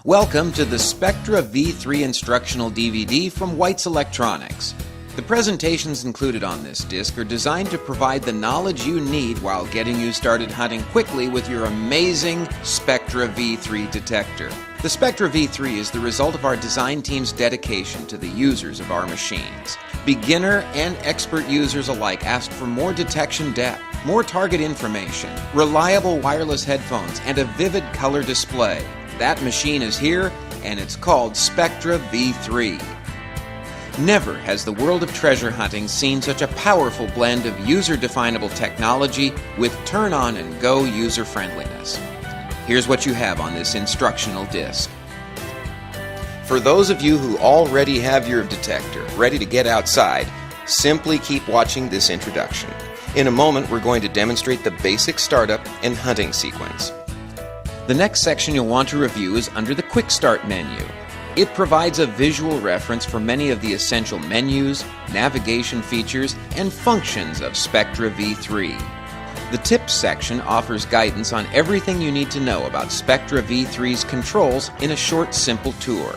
Welcome to the Spectra V3 instructional DVD from WhitesElectronics. The presentations included on this disc are designed to provide the knowledge you need while getting you started hunting quickly with your amazing Spectra V3 detector. The Spectra V3 is the result of our design team's dedication to the users of our machines. Beginner and expert users alike asked for more detection depth, more target information, reliable wireless headphones, and a vivid color display. That machine is here, and it's called Spectra V3. Never has the world of treasure hunting seen such a powerful blend of user-definable technology with turn-on-and-go user-friendliness. Here's what you have on this instructional disc. For those of you who already have your detector ready to get outside, simply keep watching this introduction. In a moment, we're going to demonstrate the basic startup and hunting sequence. The next section you'll want to review is under the QuickStart menu. It provides a visual reference for many of the essential menus, navigation features, and functions of Spectra V3. The Tips section offers guidance on everything you need to know about Spectra V3's controls in a short, simple tour.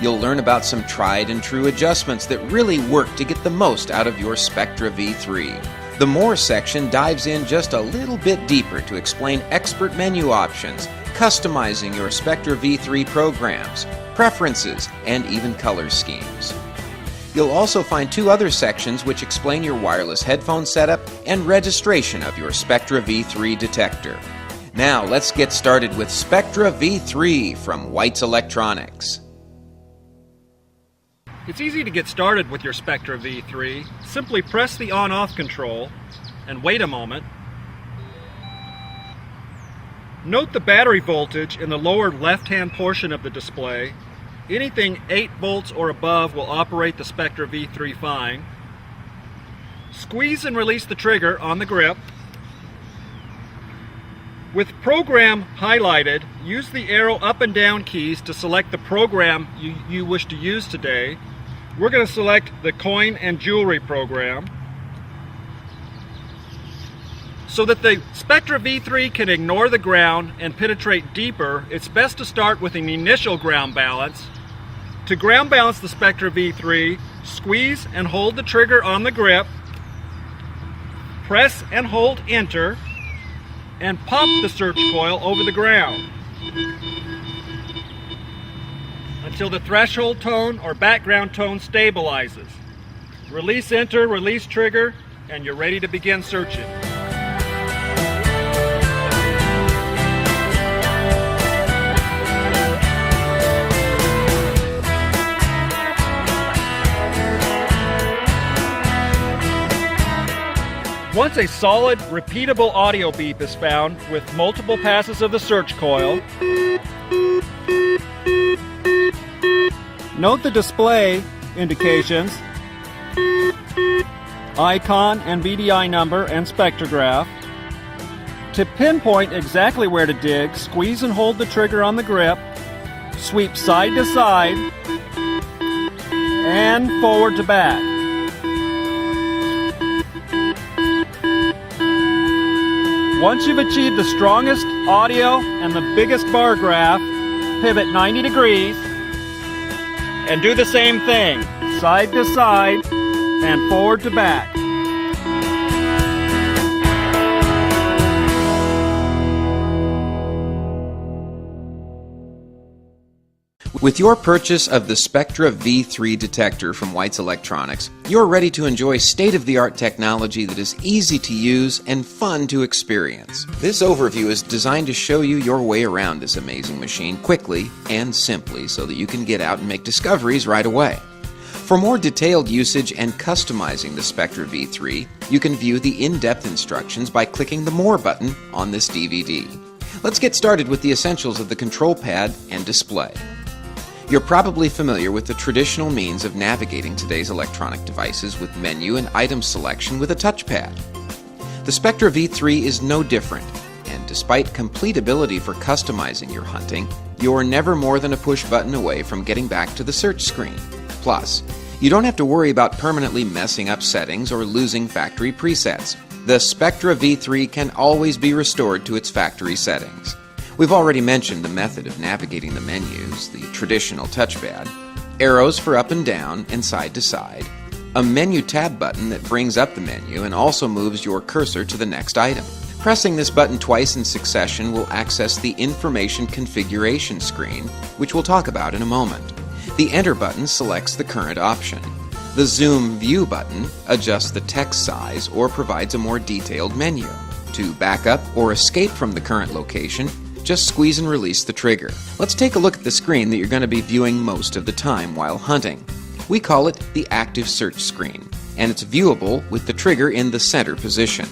You'll learn about some tried and true adjustments that really work to get the most out of your Spectra V3. The More section dives in just a little bit deeper to explain expert menu options, customizing your Spectra V3 programs, preferences, and even color schemes. You'll also find two other sections which explain your wireless headphone setup and registration of your Spectra V3 detector. Now let's get started with Spectra V3 from WhitesElectronics. It's easy to get started with your Spectra V3. Simply press the on-off control and wait a moment. Note the battery voltage in the lower left-hand portion of the display. Anything 8 volts or above will operate the Spectra V3 fine. Squeeze and release the trigger on the grip. With Program highlighted, use the arrow up and down keys to select the program you wish to use today. We're going to select the Coin and Jewelry program. So that the Spectra V3 can ignore the ground and penetrate deeper, it's best to start with an initial ground balance. To ground balance the Spectra V3, squeeze and hold the trigger on the grip, press and hold Enter, and pop the search coil over the ground until the threshold tone or background tone stabilizes. Release Enter, release trigger, and you're ready to begin searching. Once a solid, repeatable audio beep is found with multiple passes of the search coil, note the display indications, icon and VDI number and spectrograph. To pinpoint exactly where to dig, squeeze and hold the trigger on the grip, sweep side to side, and forward to back. Once you've achieved the strongest audio and the biggest bar graph, pivot 90 degrees and do the same thing, side to side and forward to back. With your purchase of the Spectra V3 detector from WhitesElectronics, you're ready to enjoy state-of-the-art technology that is easy to use and fun to experience. This overview is designed to show you your way around this amazing machine quickly and simply so that you can get out and make discoveries right away. For more detailed usage and customizing the Spectra V3, you can view the in-depth instructions by clicking the More button on this DVD. Let's get started with the essentials of the control pad and display. You're probably familiar with the traditional means of navigating today's electronic devices with menu and item selection with a touchpad. The Spectra V3 is no different, and despite complete ability for customizing your hunting, you're never more than a push button away from getting back to the search screen. Plus, you don't have to worry about permanently messing up settings or losing factory presets. The Spectra V3 can always be restored to its factory settings. We've already mentioned the method of navigating the menus, the traditional touchpad, arrows for up and down and side to side, a menu tab button that brings up the menu and also moves your cursor to the next item. Pressing this button twice in succession will access the information configuration screen, which we'll talk about in a moment. The Enter button selects the current option. The Zoom View button adjusts the text size or provides a more detailed menu. To back up or escape from the current location, just squeeze and release the trigger. Let's take a look at the screen that you're going to be viewing most of the time while hunting. We call it the Active Search screen, and it's viewable with the trigger in the center position.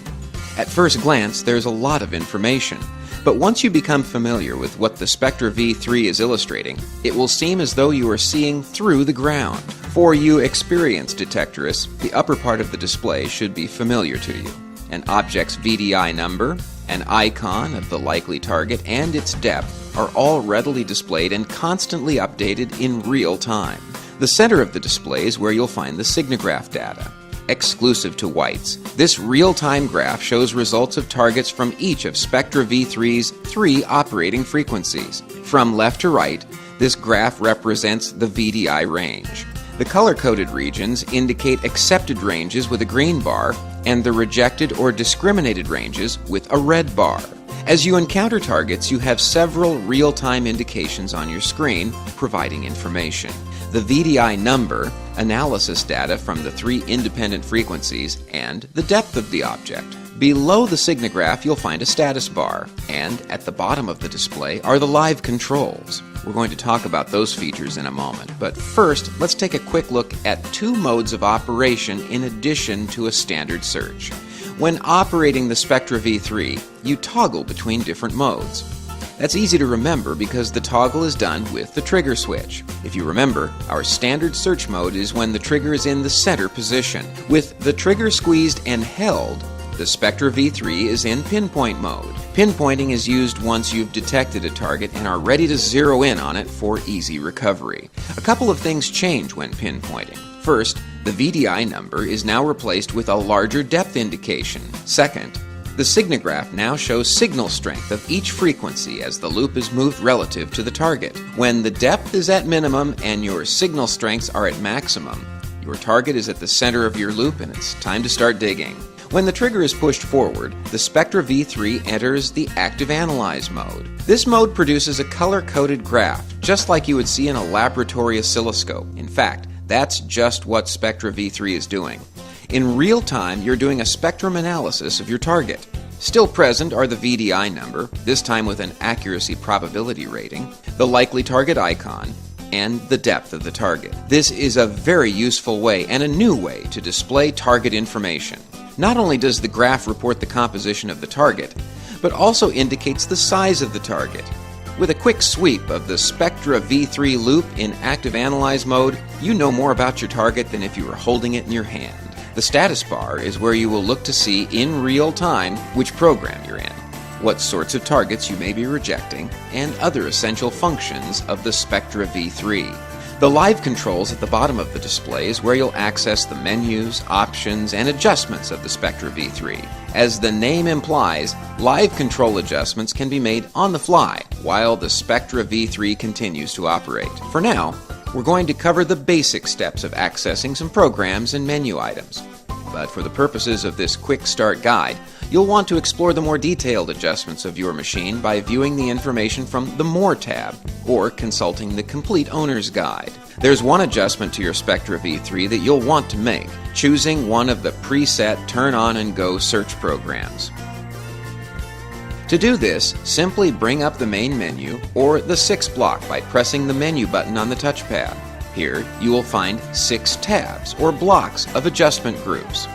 At first glance, there's a lot of information, but once you become familiar with what the Spectra V3 is illustrating, it will seem as though you are seeing through the ground. For you experienced detectorists, the upper part of the display should be familiar to you. An object's VDI number, an icon of the likely target, and its depth are all readily displayed and constantly updated in real time. The center of the display is where you'll find the signograph data. Exclusive to Whites, this real-time graph shows results of targets from each of Spectra V3's 3 operating frequencies. From left to right, this graph represents the VDI range. The color-coded regions indicate accepted ranges with a green bar, and the rejected or discriminated ranges with a red bar. As you encounter targets, you have several real-time indications on your screen providing information. The VDI number, analysis data from the 3 independent frequencies, and the depth of the object. Below the signograph, you'll find a status bar, and at the bottom of the display are the live controls. We're going to talk about those features in a moment, but first, let's take a quick look at 2 modes of operation in addition to a standard search. When operating the Spectra V3, you toggle between different modes. That's easy to remember because the toggle is done with the trigger switch. If you remember, our standard search mode is when the trigger is in the center position. With the trigger squeezed and held, the Spectra V3 is in pinpoint mode. Pinpointing is used once you've detected a target and are ready to zero in on it for easy recovery. A couple of things change when pinpointing. First, the VDI number is now replaced with a larger depth indication. Second, the signograph now shows signal strength of each frequency as the loop is moved relative to the target. When the depth is at minimum and your signal strengths are at maximum, your target is at the center of your loop and it's time to start digging. When the trigger is pushed forward, the Spectra V3 enters the Active Analyze mode. This mode produces a color-coded graph, just like you would see in a laboratory oscilloscope. In fact, that's just what Spectra V3 is doing. In real time, you're doing a spectrum analysis of your target. Still present are the VDI number, this time with an accuracy probability rating, the likely target icon, and the depth of the target. This is a very useful way and a new way to display target information. Not only does the graph report the composition of the target, but also indicates the size of the target. With a quick sweep of the Spectra V3 loop in Active Analyze mode, you know more about your target than if you were holding it in your hand. The status bar is where you will look to see in real time which program you're in, what sorts of targets you may be rejecting, and other essential functions of the Spectra V3. The live controls at the bottom of the display is where you'll access the menus, options, and adjustments of the Spectra V3. As the name implies, live control adjustments can be made on the fly while the Spectra V3 continues to operate. For now, we're going to cover the basic steps of accessing some programs and menu items. But for the purposes of this quick start guide, you'll want to explore the more detailed adjustments of your machine by viewing the information from the More tab or consulting the Complete Owner's Guide. There's one adjustment to your Spectra V3 that you'll want to make, choosing one of the preset Turn On and Go search programs. To do this, simply bring up the main menu or the 6 block by pressing the menu button on the touchpad. Here, you will find 6 tabs or blocks of adjustment groups.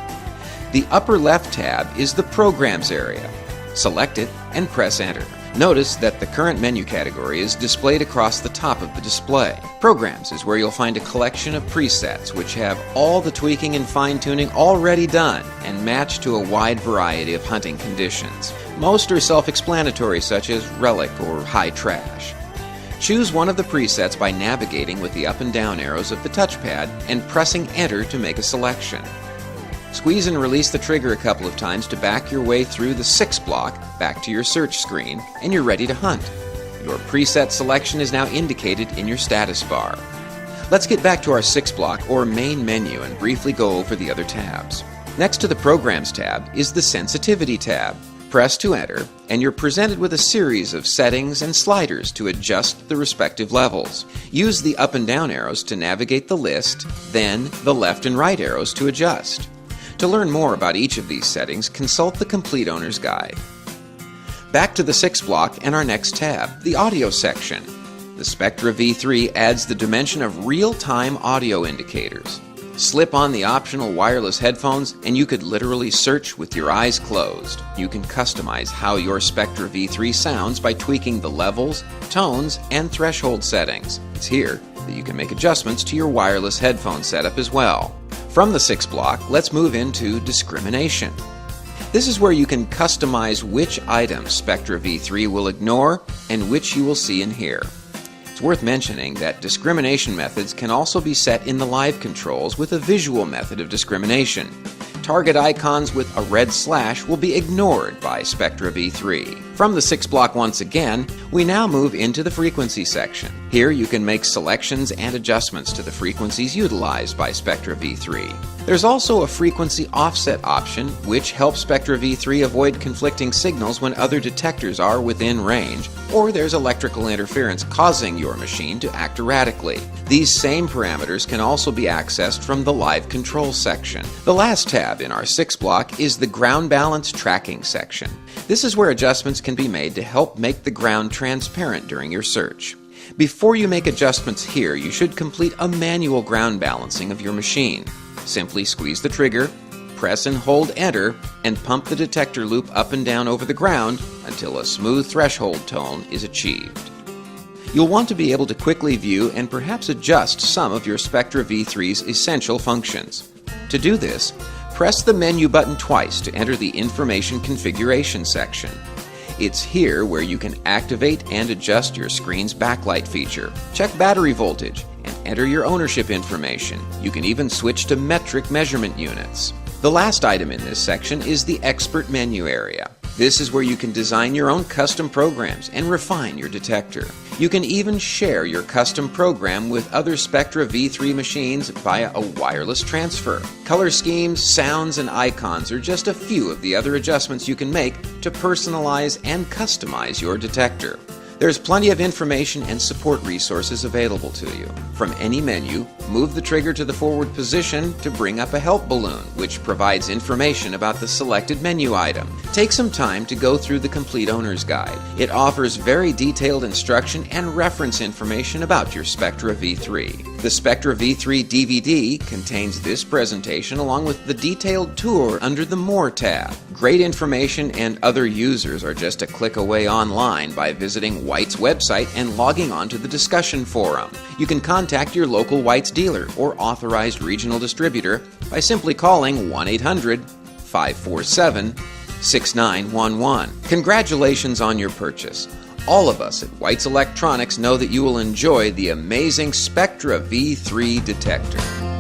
The upper left tab is the Programs area. Select it and press Enter. Notice that the current menu category is displayed across the top of the display. Programs is where you'll find a collection of presets which have all the tweaking and fine-tuning already done and match to a wide variety of hunting conditions. Most are self-explanatory, such as relic or high trash. Choose one of the presets by navigating with the up and down arrows of the touchpad and pressing Enter to make a selection. Squeeze and release the trigger a couple of times to back your way through the 6 block back to your search screen, and you're ready to hunt. Your preset selection is now indicated in your status bar. Let's get back to our 6-block or main menu and briefly go over the other tabs. Next to the Programs tab is the Sensitivity tab. Press to enter, and you're presented with a series of settings and sliders to adjust the respective levels. Use the up and down arrows to navigate the list, then the left and right arrows to adjust. To learn more about each of these settings, consult the Complete Owner's Guide. Back to the 6-block and our next tab, the Audio section. The Spectra V3 adds the dimension of real-time audio indicators. Slip on the optional wireless headphones and you could literally search with your eyes closed. You can customize how your Spectra V3 sounds by tweaking the levels, tones, and threshold settings. It's here that you can make adjustments to your wireless headphone setup as well. From the 6-block, let's move into Discrimination. This is where you can customize which items Spectra V3 will ignore and which you will see and hear. It's worth mentioning that discrimination methods can also be set in the live controls with a visual method of discrimination. Target icons with a red slash will be ignored by Spectra V3. From the 6-block once again, we now move into the frequency section. Here you can make selections and adjustments to the frequencies utilized by Spectra V3. There's also a frequency offset option, which helps Spectra V3 avoid conflicting signals when other detectors are within range, or there's electrical interference causing your machine to act erratically. These same parameters can also be accessed from the live control section. The last tab in our 6-block is the ground balance tracking section. This is where adjustments can be made to help make the ground transparent during your search. Before you make adjustments here, you should complete a manual ground balancing of your machine. Simply squeeze the trigger, press and hold Enter, and pump the detector loop up and down over the ground until a smooth threshold tone is achieved. You'll want to be able to quickly view and perhaps adjust some of your Spectra V3's essential functions. To do this, press the menu button twice to enter the Information Configuration section. It's here where you can activate and adjust your screen's backlight feature, check battery voltage, and enter your ownership information. You can even switch to metric measurement units. The last item in this section is the Expert menu area. This is where you can design your own custom programs and refine your detector. You can even share your custom program with other Spectra V3 machines via a wireless transfer. Color schemes, sounds, and icons are just a few of the other adjustments you can make to personalize and customize your detector. There's plenty of information and support resources available to you. From any menu, move the trigger to the forward position to bring up a help balloon, which provides information about the selected menu item. Take some time to go through the Complete Owner's Guide. It offers very detailed instruction and reference information about your Spectra V3. The Spectra V3 DVD contains this presentation along with the detailed tour under the More tab. Great information and other users are just a click away online by visiting White's website and logging on to the discussion forum. You can contact your local White's dealer or authorized regional distributor by simply calling 1-800-547-6911. Congratulations on your purchase. All of us at WhitesElectronics know that you will enjoy the amazing Spectra V3 detector.